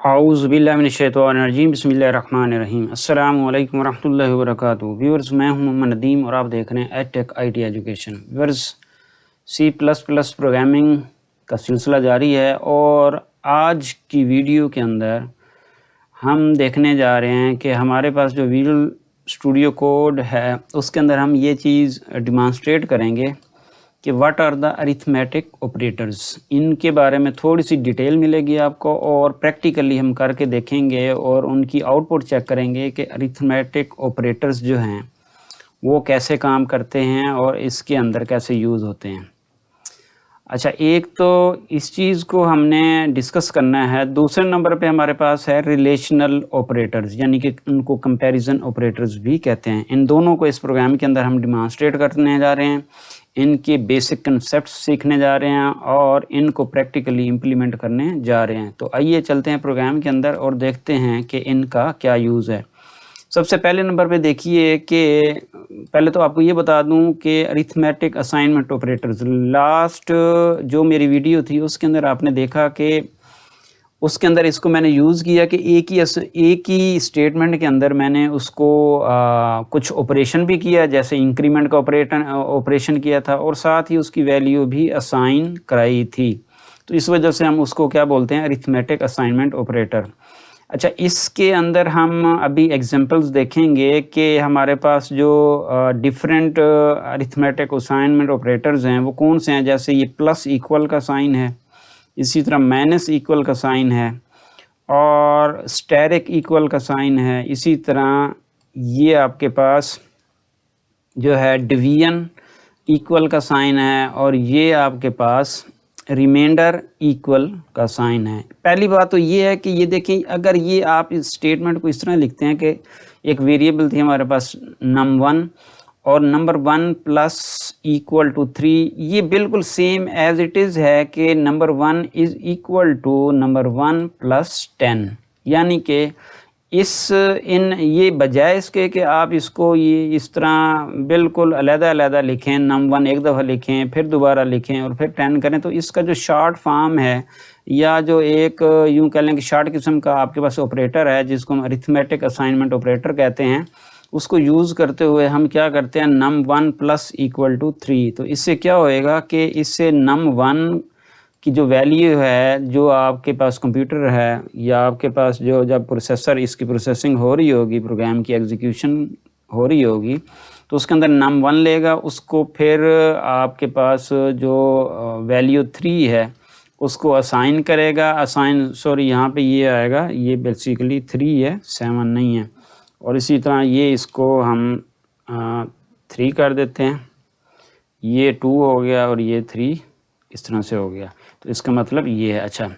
औज़ु बिल्लाहि मिनश्शैतानिर्रजीम बिस्मिल्लाहिर्रहमानिर्रहीम अस्सलामु अलैकुम वरहमतुल्लाहि वबरकातुहू। व्यूअर्स, मैं हूं मोहम्मद नदीम और आप देख रहे हैं edtech IT education. Viewers, C plus plus programming का सिलसिला जारी है और आज की वीडियो के अंदर हम देखने जा रहे हैं कि हमारे पास जो विजुअल स्टूडियो कोड है उसके अंदर हम ये चीज़ डिमॉन्स्ट्रेट करेंगे कि what are the arithmetic operators. इनके बारे में थोड़ी सी डिटेल मिलेगी आपको और प्रैक्टिकली हम करके देखेंगे और उनकी आउटपुट चेक करेंगे कि अरिथमेटिक ऑपरेटर्स जो हैं वो कैसे काम करते हैं और इसके अंदर कैसे यूज़ होते हैं। अच्छा, एक तो इस चीज़ को हमने डिस्कस करना है। दूसरे नंबर पे हमारे पास है रिलेशनल ऑपरेटर्स, यानी कि उनको कंपैरिजन ऑपरेटर्स भी कहते हैं। इन दोनों को इस प्रोग्राम के अंदर हम डिमॉन्स्ट्रेट करने जा रहे हैं, इनके बेसिक कंसेप्ट सीखने जा रहे हैं और इनको प्रैक्टिकली इम्प्लीमेंट करने जा रहे हैं। तो आइए चलते हैं प्रोग्राम के अंदर और देखते हैं कि इनका क्या यूज़ है। सबसे पहले नंबर पे देखिए कि पहले तो आपको ये बता दूं कि अरिथमेटिक असाइनमेंट ऑपरेटर्स, लास्ट जो मेरी वीडियो थी उसके अंदर आपने देखा कि उसके अंदर इसको मैंने यूज़ किया कि एक ही स्टेटमेंट के अंदर मैंने उसको कुछ ऑपरेशन भी किया, जैसे इंक्रीमेंट का ऑपरेशन किया था और साथ ही उसकी वैल्यू भी असाइन कराई थी। तो इस वजह से हम उसको क्या बोलते हैं, अरिथमेटिक असाइनमेंट ऑपरेटर। अच्छा, इसके अंदर हम अभी एग्जांपल्स देखेंगे कि हमारे पास जो डिफरेंट अरिथमेटिक असाइनमेंट ऑपरेटर्स हैं वो कौन से हैं। जैसे ये प्लस इक्वल का साइन है, इसी तरह माइनस इक्वल का साइन है और स्टेरिक इक्वल का साइन है। इसी तरह ये आपके पास जो है डिवीजन इक्वल का साइन है और ये आपके पास रिमाइंडर इक्वल का साइन है। पहली बात तो ये है कि ये देखें, अगर ये आप इस स्टेटमेंट को इस तरह लिखते हैं कि एक वेरिएबल थी हमारे पास num1 और नंबर 1 प्लस इक्वल टू 3, ये बिल्कुल सेम एज इट इज़ है कि number 1 is equal to number 1 plus 10, यानी कि ये बजाय इसके कि आप इसको ये इस तरह बिल्कुल अलग-अलग लिखें, num1 एक दफ़ा लिखें फिर दोबारा लिखें और फिर 10 करें, तो इसका जो शॉर्ट फॉर्म है या जो एक यूँ कह लें कि शॉर्ट किस्म का आपके पास ऑपरेटर है जिसको हम अरिथमेटिक असाइनमेंट ऑपरेटर कहते हैं, उसको यूज़ करते हुए हम क्या करते हैं, num1 प्लस इक्वल टू 3। तो इससे क्या होएगा कि इससे num1 की जो वैल्यू है, जो आपके पास कंप्यूटर है या आपके पास जो जब प्रोसेसर इसकी प्रोसेसिंग हो रही होगी, प्रोग्राम की एग्जीक्यूशन हो रही होगी, तो उसके अंदर num1 लेगा, उसको फिर आपके पास जो वैल्यू 3 है उसको असाइन करेगा। यहाँ पे ये आएगा, ये बेसिकली 3 है, 7 नहीं है। और इसी तरह ये इसको हम 3 कर देते हैं, ये 2 हो गया और ये 3 इस तरह से हो गया। तो इसका मतलब ये है। अच्छा,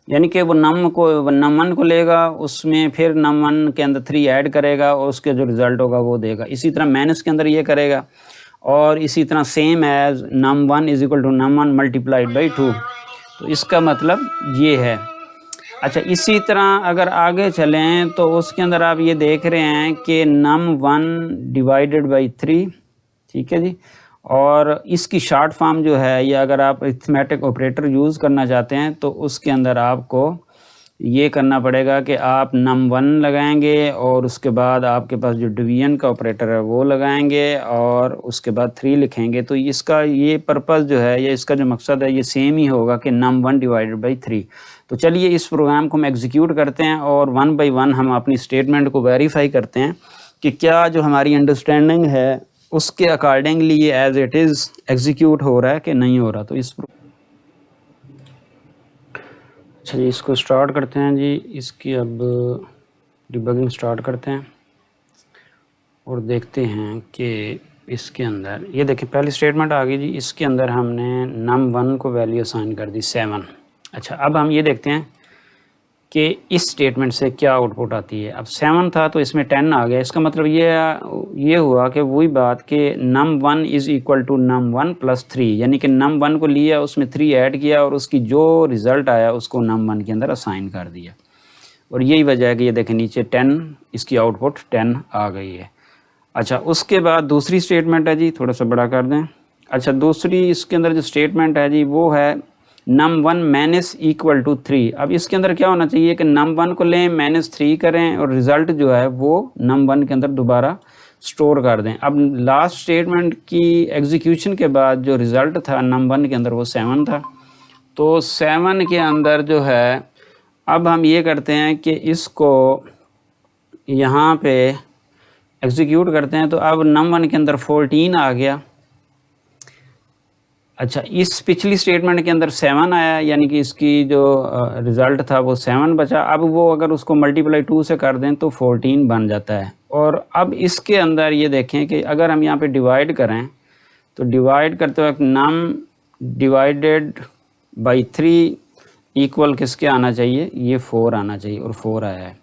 यानी कि वो num1 को लेगा, उसमें फिर num1 के अंदर 3 ऐड करेगा और उसके जो रिज़ल्ट होगा वो देगा। इसी तरह माइनस के अंदर ये करेगा और इसी तरह same as num1 is equal to num1 multiplied by 2। तो इसका मतलब ये है। अच्छा, इसी तरह अगर आगे चलें तो उसके अंदर आप ये देख रहे हैं कि num1 डिवाइडेड बाई 3, ठीक है जी। और इसकी शॉर्ट फॉर्म जो है, या अगर आप अरिथमेटिक ऑपरेटर यूज़ करना चाहते हैं तो उसके अंदर आपको ये करना पड़ेगा कि आप num1 लगाएंगे और उसके बाद आपके पास जो डिवीजन का ऑपरेटर है वो लगाएंगे और उसके बाद 3 लिखेंगे। तो इसका ये पर्पस जो है या इसका जो मकसद है ये सेम ही होगा कि num1 डिवाइडेड बाई 3। तो चलिए इस प्रोग्राम को हम एग्जीक्यूट करते हैं और 1 बाई 1 हम अपनी स्टेटमेंट को वेरीफाई करते हैं कि क्या जो हमारी अंडरस्टैंडिंग है उसके अकॉर्डिंगली ये एज इट इज़ एग्जीक्यूट हो रहा है कि नहीं हो रहा। तो अच्छा जी, इसको स्टार्ट करते हैं जी। इसकी अब डिबगिंग स्टार्ट करते हैं और देखते हैं कि इसके अंदर ये देखिए पहली स्टेटमेंट आ गई जी। इसके अंदर हमने num1 को वैल्यू असाइन कर दी 7। अच्छा, अब हम ये देखते हैं कि इस स्टेटमेंट से क्या आउटपुट आती है। अब 7 था तो इसमें 10 आ गया। इसका मतलब ये हुआ कि वही बात कि num1 is equal to num1 plus 3, यानी कि num1 को लिया, उसमें 3 ऐड किया और उसकी जो रिज़ल्ट आया उसको num1 के अंदर असाइन कर दिया। और यही वजह है कि ये देखें नीचे 10, इसकी आउटपुट 10 आ गई है। अच्छा, उसके बाद दूसरी स्टेटमेंट है जी, थोड़ा सा बड़ा कर दें। अच्छा, दूसरी इसके अंदर जो स्टेटमेंट है जी वो है num1 माइनस इक्वल टू 3। अब इसके अंदर क्या होना चाहिए कि num1 को लें -3 करें और रिज़ल्ट जो है वो num1 के अंदर दोबारा स्टोर कर दें। अब लास्ट स्टेटमेंट की एग्जीक्यूशन के बाद जो रिज़ल्ट था num1 के अंदर वो 7 था। तो 7 के अंदर जो है अब हम ये करते हैं कि इसको यहाँ पे एग्जीक्यूट करते हैं। तो अब num1 के अंदर 14 आ गया। अच्छा, इस पिछली स्टेटमेंट के अंदर 7 आया, यानी कि इसकी जो रिज़ल्ट था वो 7 बचा। अब वो अगर उसको मल्टीप्लाई 2 से कर दें तो 14 बन जाता है। और अब इसके अंदर ये देखें कि अगर हम यहाँ पे डिवाइड करें तो डिवाइड करते वक्त नम डिवाइडेड बाई 3 इक्वल किसके आना चाहिए, ये 4 आना चाहिए, और 4 आया है।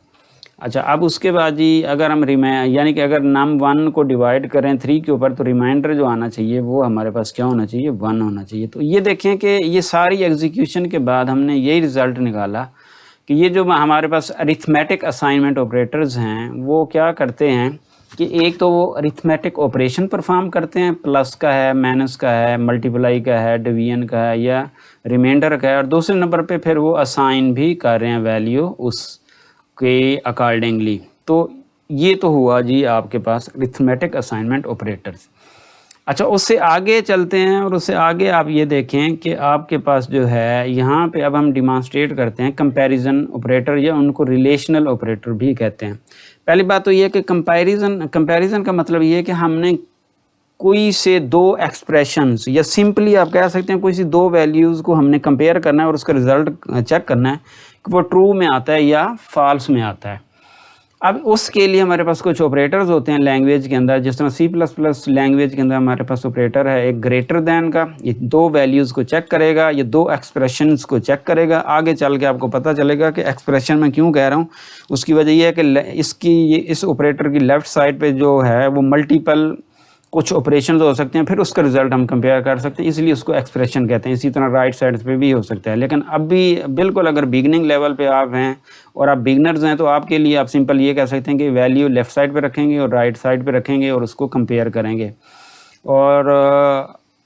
अच्छा, अब उसके बाद जी अगर हम यानी कि अगर num1 को डिवाइड करें 3 के ऊपर तो रिमाइंडर जो आना चाहिए वो हमारे पास क्या होना चाहिए, 1 होना चाहिए। तो ये देखें कि ये सारी एग्जीक्यूशन के बाद हमने यही रिज़ल्ट निकाला कि ये जो हमारे पास अरिथमेटिक असाइनमेंट ऑपरेटर्स हैं वो क्या करते हैं कि एक तो वो अरिथमेटिक ऑपरेशन परफॉर्म करते हैं, प्लस का है, माइनस का है, मल्टीप्लाई का है, डिवीजन का है या रिमाइंडर का है, और दूसरे नंबर पे फिर वो असाइन भी कर रहे हैं वैल्यू उस के अकॉर्डिंगली। तो ये तो हुआ जी आपके पास अरिथमेटिक असाइनमेंट ऑपरेटर्स। अच्छा, उससे आगे चलते हैं और उससे आगे आप ये देखें कि आपके पास जो है यहाँ पे अब हम डिमॉन्स्ट्रेट करते हैं कंपैरिजन ऑपरेटर, या उनको रिलेशनल ऑपरेटर भी कहते हैं। पहली बात तो ये कि कंपैरिजन का मतलब ये है कि हमने कोई से दो एक्सप्रेशंस, या सिंपली आप कह सकते हैं कोई सी दो वैल्यूज़ को हमने कंपेयर करना है और उसका रिज़ल्ट चेक करना है कि वो ट्रू में आता है या फॉल्स में आता है। अब उसके लिए हमारे पास कुछ ऑपरेटर्स होते हैं लैंग्वेज के अंदर, जिस तरह C++ लैंग्वेज के अंदर हमारे पास ऑपरेटर है एक ग्रेटर दैन का, ये दो वैल्यूज़ को चेक करेगा, ये दो एक्सप्रेशंस को चेक करेगा। आगे चल के आपको पता चलेगा कि एक्सप्रेशन में क्यों कह रहा हूँ, उसकी वजह यह है कि इस ऑपरेटर की लेफ़्ट साइड पर जो है वो मल्टीपल कुछ ऑपरेशन हो सकते हैं, फिर उसका रिज़ल्ट हम कंपेयर कर सकते हैं, इसलिए उसको एक्सप्रेशन कहते हैं। इसी तरह राइट साइड पे भी हो सकता है। लेकिन अब भी बिल्कुल अगर बिगनिंग लेवल पे आप हैं और आप बिगनर्स हैं तो आपके लिए आप सिंपल ये कह सकते हैं कि वैल्यू लेफ़्ट साइड पे रखेंगे और राइट साइड पे रखेंगे और उसको कंपेयर करेंगे। और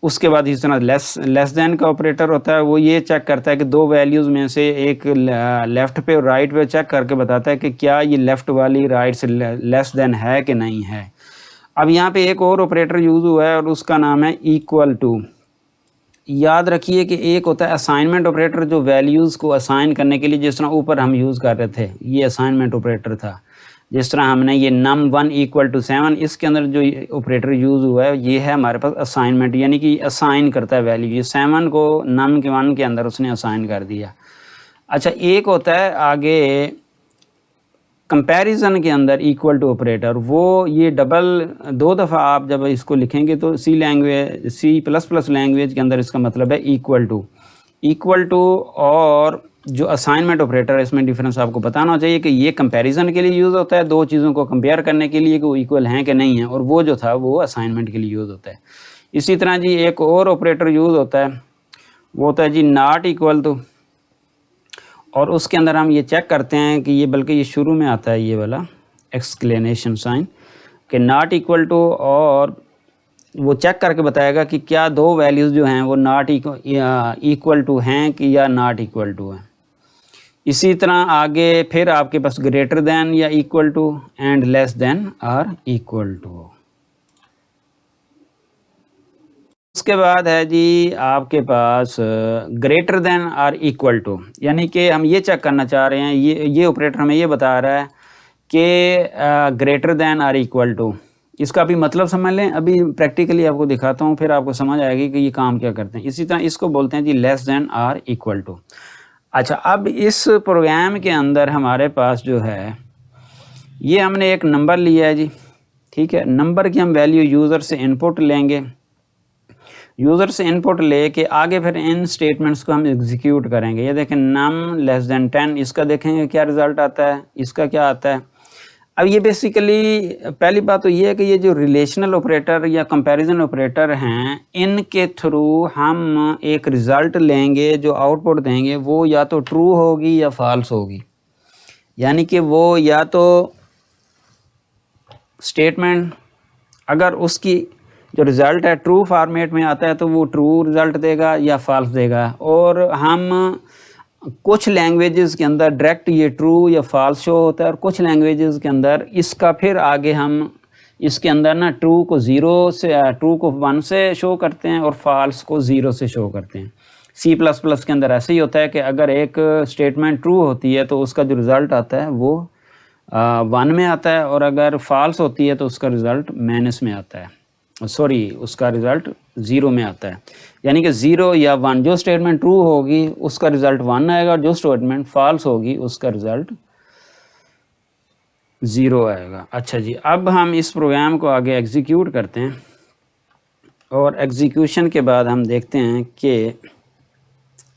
उसके बाद इस तरह लेस दैन का ऑपरेटर होता है, वो ये चेक करता है कि दो वैल्यूज़ में से एक लेफ़्ट पे और राइट पे चेक करके बताता है कि क्या ये लेफ़्ट वाली राइट से लेस दैन है कि नहीं है। अब यहाँ पे एक और ऑपरेटर यूज़ हुआ है और उसका नाम है इक्वल टू। याद रखिए कि एक होता है असाइनमेंट ऑपरेटर जो वैल्यूज़ को असाइन करने के लिए, जिस तरह ऊपर हम यूज़ कर रहे थे, ये असाइनमेंट ऑपरेटर था। जिस तरह हमने ये num1 इक्वल टू 7, इसके अंदर जो ऑपरेटर यूज़ हुआ है ये है हमारे पास असाइनमेंट, यानी कि असाइन करता है वैल्यू। ये 7 को num1 के अंदर उसने असाइन कर दिया। अच्छा, एक होता है आगे कंपैरिजन के अंदर इक्वल टू ऑपरेटर, वो ये डबल दो दफ़ा आप जब इसको लिखेंगे तो C++ लैंग्वेज के अंदर इसका मतलब है इक्वल टू। और जो असाइनमेंट ऑपरेटर है इसमें डिफरेंस आपको बताना चाहिए कि ये कंपैरिजन के लिए यूज़ होता है, दो चीज़ों को कंपेयर करने के लिए कि वो इक्वल हैं कि नहीं है, और वो जो था वो असाइनमेंट के लिए यूज़ होता है। इसी तरह जी एक और ऑपरेटर यूज़ होता है, वो होता है जी नॉट इक्वल टू, और उसके अंदर हम ये चेक करते हैं कि ये, बल्कि ये शुरू में आता है ये वाला एक्सक्लेमेशन साइन कि नॉट इक्वल टू, और वो चेक करके बताएगा कि क्या दो वैल्यूज़ जो हैं वो नॉट इक्वल टू हैं कि या नॉट इक्वल टू हैं। इसी तरह आगे फिर आपके पास ग्रेटर दैन या equal to and less than or equal to. उसके बाद है जी आपके पास greater than or equal to, यानी कि हम ये चेक करना चाह रहे हैं, ये ऑपरेटर हमें ये बता रहा है कि greater than or equal to. इसका भी मतलब समझ लें, अभी प्रैक्टिकली आपको दिखाता हूँ, फिर आपको समझ आएगी कि ये काम क्या करते हैं। इसी तरह इसको बोलते हैं जी less than or equal to. अच्छा, अब इस प्रोग्राम के अंदर हमारे पास जो है ये हमने एक नंबर लिया है जी, ठीक है। नंबर की हम वैल्यू यूज़र से इनपुट लेंगे, यूज़र से इनपुट लेके आगे फिर इन स्टेटमेंट्स को हम एग्जीक्यूट करेंगे। ये देखें num लेस दैन 10, इसका देखेंगे क्या रिज़ल्ट आता है, इसका क्या आता है। अब ये बेसिकली पहली बात तो ये है कि ये जो रिलेशनल ऑपरेटर या कंपैरिजन ऑपरेटर हैं, इनके थ्रू हम एक रिज़ल्ट लेंगे, जो आउटपुट देंगे वो या तो ट्रू होगी या फॉल्स होगी। यानी कि वो या तो स्टेटमेंट अगर उसकी जो रिज़ल्ट है ट्रू फॉर्मेट में आता है तो वो ट्रू रिज़ल्ट देगा या फॉल्स देगा। और हम कुछ लैंग्वेजेस के अंदर डायरेक्ट ये ट्रू या फॉल्स शो होता है, और कुछ लैंग्वेजेस के अंदर इसका फिर आगे हम इसके अंदर ना ट्रू को 0 से ट्रू को 1 से शो करते हैं और फॉल्स को 0 से शो करते हैं। C++ के अंदर ऐसे ही होता है कि अगर एक स्टेटमेंट ट्रू होती है तो उसका जो रिज़ल्ट आता है वो 1 में आता है, और अगर फॉल्स होती है तो उसका रिज़ल्ट माइनस में आता है, सॉरी उसका रिज़ल्ट 0 में आता है। यानी कि 0 या 1, जो स्टेटमेंट ट्रू होगी उसका रिज़ल्ट 1 आएगा, और जो स्टेटमेंट फॉल्स होगी उसका रिज़ल्ट 0 आएगा। अच्छा जी, अब हम इस प्रोग्राम को आगे एग्जीक्यूट करते हैं, और एग्जीक्यूशन के बाद हम देखते हैं कि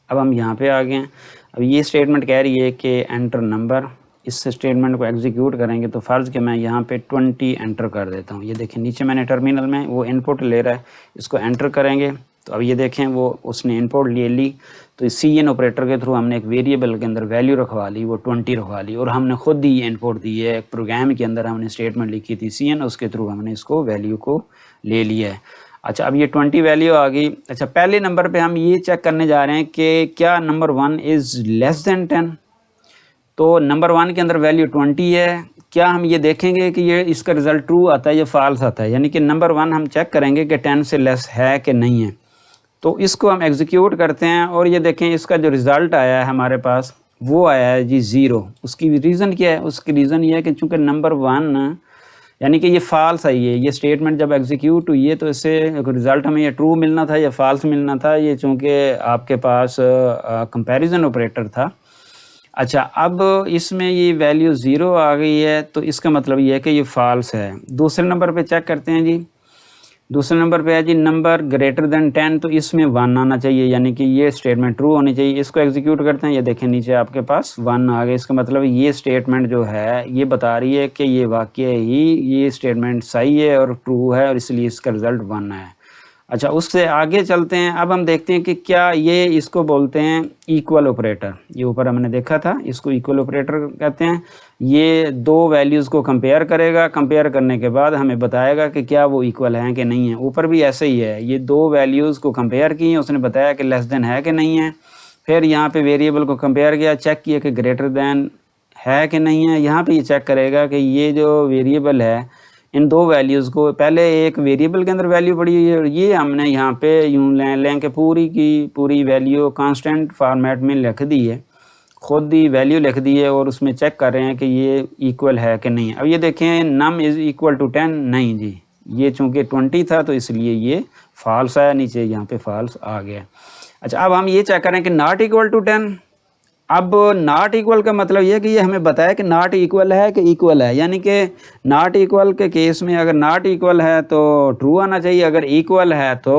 अब हम यहाँ पे आ गए हैं। अब ये स्टेटमेंट कह रही है कि एंटर नंबर। इस स्टेटमेंट को एग्जीक्यूट करेंगे तो फ़र्ज़ कि मैं यहाँ पे 20 एंटर कर देता हूँ। ये देखें नीचे मैंने टर्मिनल में वो इनपुट ले रहा है, इसको एंटर करेंगे तो अब ये देखें वो उसने इनपुट ले ली। तो cn ऑपरेटर के थ्रू हमने एक वेरिएबल के अंदर वैल्यू रखवा ली, वो 20 रखवा ली, और हमने खुद ही इनपुट दी है। एक प्रोग्राम के अंदर हमने स्टेटमेंट लिखी थी cn, उसके थ्रू हमने इसको वैल्यू को ले लिया है। अच्छा, अब ये 20 वैल्यू आ गई। अच्छा, पहले नंबर पे हम ये चेक करने जा रहे हैं कि क्या नंबर 1 इज़ लेस दैन 10। तो नंबर 1 के अंदर वैल्यू 20 है, क्या हम ये देखेंगे कि ये इसका रिज़ल्ट ट्रू आता है या फॉल्स आता है। यानी कि नंबर 1 हम चेक करेंगे कि 10 से लेस है कि नहीं है। तो इसको हम एग्जीक्यूट करते हैं, और ये देखें इसका जो रिज़ल्ट आया है हमारे पास वो आया है जी 0। उसकी रीज़न क्या है? उसकी रीज़न ये है कि चूँकि नंबर 1 यानी कि ये फॉल्स आई है, ये स्टेटमेंट जब एग्जीक्यूट हुई है तो इससे रिज़ल्ट हमें ये ट्रू मिलना था या फॉल्स मिलना था, ये चूँकि आपके पास कंपैरिजन ऑपरेटर था। अच्छा, अब इसमें ये वैल्यू 0 आ गई है, तो इसका मतलब ये है कि ये फॉल्स है। दूसरे नंबर पे चेक करते हैं जी। दूसरे नंबर पे है जी नंबर ग्रेटर देन 10, तो इसमें 1 आना चाहिए, यानी कि ये स्टेटमेंट ट्रू होनी चाहिए। इसको एग्जीक्यूट करते हैं, ये देखें नीचे आपके पास 1 आ गया। इसका मतलब ये स्टेटमेंट जो है ये बता रही है कि ये वाकई ही ये स्टेटमेंट सही है और ट्रू है, और इसलिए इसका रिज़ल्ट 1 है। अच्छा, उससे आगे चलते हैं। अब हम देखते हैं कि क्या ये इसको बोलते हैं इक्वल ऑपरेटर। ये ऊपर हमने देखा था, इसको इक्वल ऑपरेटर कहते हैं। ये दो वैल्यूज़ को कंपेयर करेगा, कंपेयर करने के बाद हमें बताएगा कि क्या वो इक्वल हैं कि नहीं है। ऊपर भी ऐसे ही है, ये दो वैल्यूज़ को कंपेयर की, उसने बताया कि लेस देन है कि नहीं है। फिर यहाँ पे वेरिएबल को कंपेयर किया, चेक किया कि ग्रेटर देन है कि नहीं है। यहाँ पे ये चेक करेगा कि ये जो वेरिएबल है इन दो वैल्यूज़ को, पहले एक वेरिएबल के अंदर वैल्यू पड़ी हुई है, और ये हमने यहाँ पे यूँ लें कि पूरी की पूरी वैल्यू कांस्टेंट फॉर्मेट में लिख दी है, खुद ही वैल्यू लिख दी है, और उसमें चेक कर रहे हैं कि ये इक्वल है कि नहीं। अब ये देखें नम इज़ इक्वल टू 10, नहीं जी, ये चूँकि 20 था तो इसलिए ये फॉल्स आया, नीचे यहाँ पे फॉल्स आ गया। अच्छा, अब हम ये चेक करें कि नॉट इक्वल टू 10। अब नॉट इक्वल का मतलब ये है कि ये हमें बताया कि नॉट इक्वल है कि इक्वल है, यानी कि नॉट इक्वल के केस में अगर नॉट इक्वल है तो ट्रू आना चाहिए, अगर इक्वल है तो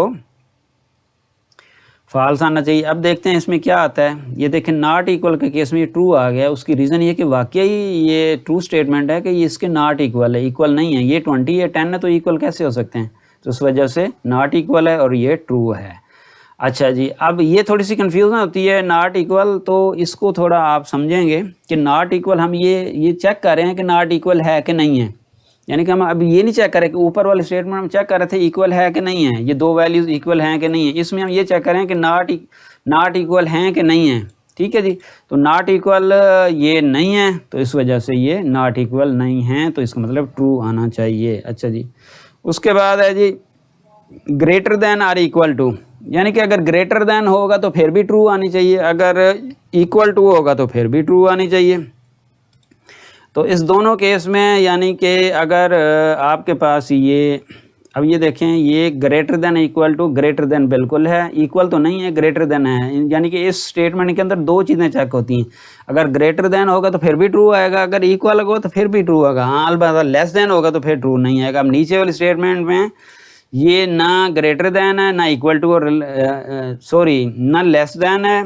फॉल्स आना चाहिए। अब देखते हैं इसमें क्या आता है। ये देखें नॉट इक्वल के केस में ये ट्रू आ गया। उसकी रीज़न ये कि वाकई ये ट्रू स्टेटमेंट है कि ये इसके नॉट इक्वल है, इक्वल नहीं है। ये 20 है 10 है तो इक्वल कैसे हो सकते हैं, तो उस वजह से नॉट इक्वल है और ये ट्रू है। अच्छा जी, अब ये थोड़ी सी कन्फ्यूज़न होती है नॉट इक्वल, तो इसको थोड़ा आप समझेंगे कि नॉट इक्वल हम ये चेक कर रहे हैं कि नॉट इक्वल है कि नहीं है। यानी कि हम अब ये नहीं चेक करें कि ऊपर वाले स्टेटमेंट हम चेक कर रहे थे इक्वल है कि नहीं है, ये दो वैल्यूज़ इक्वल हैं कि नहीं है। इसमें हम ये चेक करें कि नॉट इक्वल हैं कि नहीं है। ठीक है जी, तो नॉट इक्वल ये नहीं है, तो इस वजह से ये नॉट इक्वल नहीं है, तो इसका मतलब ट्रू आना चाहिए। अच्छा जी, उसके बाद है जी greater than or equal to, यानी कि अगर ग्रेटर देन होगा तो फिर भी ट्रू आनी चाहिए, अगर इक्वल टू होगा तो फिर भी ट्रू आनी चाहिए। तो इस दोनों केस में यानी कि अगर आपके पास ये, अब ये देखें ये greater than equal to, greater than बिल्कुल है, इक्वल तो नहीं है, ग्रेटर देन है, यानी कि इस स्टेटमेंट के अंदर दो चीज़ें चेक होती हैं। अगर ग्रेटर देन होगा तो फिर भी ट्रू आएगा, अगर इक्वल होगा तो फिर भी ट्रू होगा। हाँ, अलबत्ता लेस देन होगा तो फिर ट्रू नहीं आएगा। अब नीचे वाले स्टेटमेंट में ये ना ग्रेटर देन है, ना इक्वल टू, और ना लेस देन है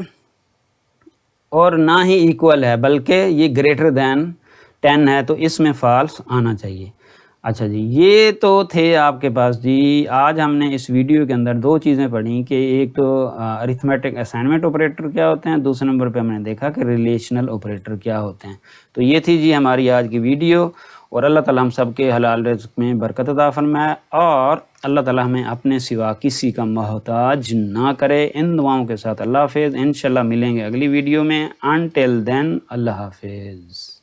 और ना ही इक्वल है, बल्कि ये ग्रेटर देन 10 है, तो इसमें फॉल्स आना चाहिए। अच्छा जी, ये तो थे आपके पास जी। आज हमने इस वीडियो के अंदर दो चीज़ें पढ़ी कि एक तो अरिथमेटिक असाइनमेंट ऑपरेटर क्या होते हैं, दूसरे नंबर पे हमने देखा कि रिलेशनल ऑपरेटर क्या होते हैं। तो ये थी जी हमारी आज की वीडियो। और अल्लाह ताला हम सब के हलाल रिज़्क़ में बरकत अता फरमाए और अल्लाह ताला हमें अपने सिवा किसी का मोहताज ना करे। इन दुआओं के साथ अल्लाह हाफ़िज़। इंशाल्लाह मिलेंगे अगली वीडियो में। अनटिल देन अल्लाह हाफ़िज़।